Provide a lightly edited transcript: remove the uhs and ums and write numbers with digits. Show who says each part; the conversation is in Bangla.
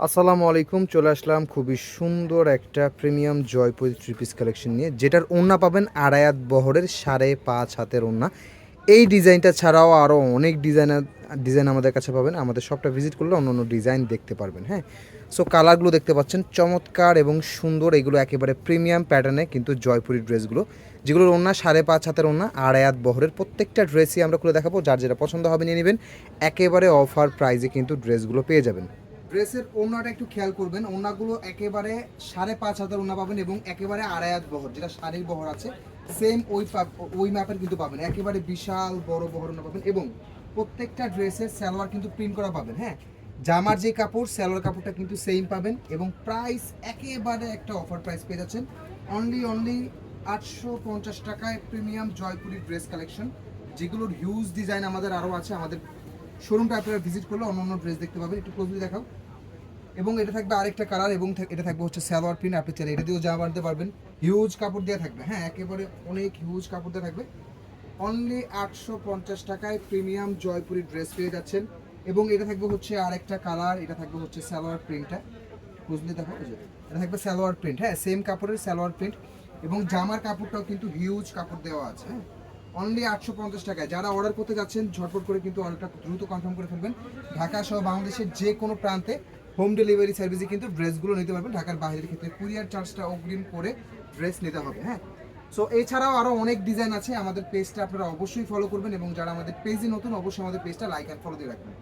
Speaker 1: আসসালামু আলাইকুম, চলে আসলাম খুবই সুন্দর একটা premium Jaipuri three piece collection নিয়ে, যেটার ওড়না পাবেন আড়ায়াত বহরের 5.5 হাতের ওড়না। এই ডিজাইনটা ছাড়াও আরও অনেক ডিজাইন আমাদের কাছে পাবেন। আমাদের শপটা ভিজিট করলে অন্য অন্য ডিজাইন দেখতে পারবেন। হ্যাঁ, সো কালারগুলো দেখতে পাচ্ছেন চমৎকার এবং সুন্দর। এগুলো একেবারে প্রিমিয়াম প্যাটার্নে কিন্তু জয়পুরি ড্রেসগুলো, যেগুলোর ওড়না 5.5 হাতের ওড়না, আড়ায়াত বহরের। প্রত্যেকটা ড্রেসই আমরা খুলে দেখাবো, যার যেটা পছন্দ হবে নিয়ে নেবেন। একেবারে অফার প্রাইজে কিন্তু ড্রেসগুলো পেয়ে যাবেন। ড্রেসের ওড়নাটা একটু খেয়াল করবেন, ওড়নাগুলো একেবারে 5.5 হাতের ওড়না পাবেন এবং একেবারে আড়ায়াত বহর, যেটা শাড়ির বহর আছে সেম ওই ম্যাপের কিন্তু পাবেন। একেবারে বিশাল বড় বহর ওড়না পাবেন এবং প্রত্যেকটা ড্রেসের সালোয়ার কিন্তু প্রিন্ট করা পাবেন। হ্যাঁ, জামার যে কাপড়, সালোয়ার কাপড়টা কিন্তু সেম পাবেন এবং প্রাইস একেবারে একটা অফার প্রাইস পেয়ে যাচ্ছেন। অনলি 850 টাকায় প্রিমিয়াম জয়পুরি ড্রেস কালেকশন, যেগুলোর হিউজ ডিজাইন আমাদের আরও আছে। আমাদের শোরুমটা আপনারা ভিজিট করলে অন্য অন্য ড্রেস দেখতে পাবেন। একটু ক্লোজলি দেখাও। এবং এটা থাকবে আরেকটা কালার এবং এটা থাকবে হচ্ছে সালোয়ার প্রিন্ট। আপনি চাইলে এটা দিয়েও জামা বানাতে পারবেন। হিউজ কাপড় দেওয়া থাকবে। হ্যাঁ, একেবারে অনেক হিউজ কাপড় দেওয়া থাকবে। অনলি 850 টাকায় প্রিমিয়াম জয়পুরি ড্রেস পেয়ে যাচ্ছেন। এবং এটা থাকবে হচ্ছে আরেকটা কালার, এটা থাকবে হচ্ছে সালোয়ার প্রিন্টটা। বুঝলে দেখো, এটা থাকবে সালোয়ার প্রিন্ট। হ্যাঁ, সেম কাপড়ের সালোয়ার প্রিন্ট এবং জামার কাপড়টাও কিন্তু হিউজ কাপড় দেওয়া আছে। হ্যাঁ, অনলি 850 টাকায়। যারা অর্ডার করতে যাচ্ছেন ঝটপট করে কিন্তু অর্ডারটা দ্রুত কনফার্ম করে ফেলবেন। ঢাকা সহ বাংলাদেশের যে কোনো প্রান্তে হোম ডেলিভারি সার্ভিসে কিন্তু ড্রেসগুলো নিতে পারবেন। ঢাকার বাইরের ক্ষেত্রে কুরিয়ার চার্জটা অগ্রিম করে ড্রেস নিতে হবে। হ্যাঁ, সো এছাড়াও আরও অনেক ডিজাইন আছে। আমাদের পেজটা আপনারা অবশ্যই ফলো করবেন এবং যারা আমাদের পেজে নতুন, অবশ্যই আমাদের পেজটা লাইক অ্যান্ড ফলো দিয়ে রাখবেন।